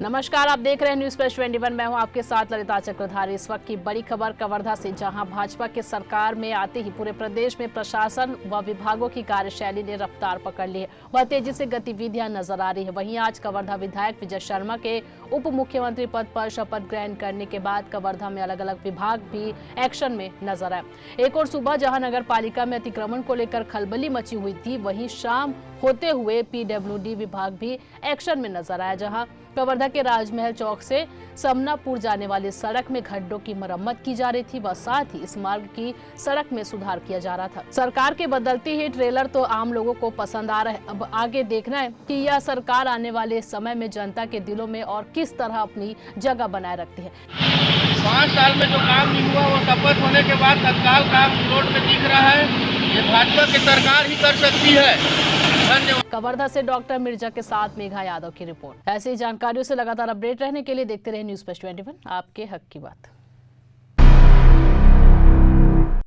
नमस्कार, आप देख रहे हैं न्यूज प्लस 21। मैं हूं आपके साथ ललिता चक्रधारी। इस वक्त की बड़ी खबर कवर्धा से, जहां भाजपा के सरकार में आते ही पूरे प्रदेश में प्रशासन व विभागों की कार्यशैली ने रफ्तार पकड़ ली है। वह तेजी से गतिविधियां नजर आ रही है। वहीं आज कवर्धा विधायक विजय शर्मा के उप मुख्यमंत्री पद पर शपथ ग्रहण करने के बाद कवर्धा में अलग अलग विभाग भी एक्शन में नजर आए। एक और सुबह जहाँ नगर पालिका में अतिक्रमण को लेकर खलबली मची हुई थी, वहीं शाम होते हुए PWD विभाग भी एक्शन में नजर आया, जहां कवर्धा के राजमहल चौक से समनापुर जाने वाली सड़क में गड्ढों की मरम्मत की जा रही थी व साथ ही इस मार्ग की सड़क में सुधार किया जा रहा था। सरकार के बदलती ही ट्रेलर तो आम लोगों को पसंद आ रहा है। अब आगे देखना है कि यह सरकार आने वाले समय में जनता के दिलों में और किस तरह अपनी जगह बनाए रखती है। 5 साल में जो काम नहीं हुआ वो शपथ होने के बाद तत्काल काम रोड में दिख रहा है। ये भाजपा की सरकार ही कर सकती है। धन्यवाद। कवर्धा से डॉक्टर मिर्जा के साथ मेघा यादव की रिपोर्ट। ऐसी जानकारियों से लगातार अपडेट रहने के लिए देखते रहे न्यूज प्लस 21, आपके हक की बात।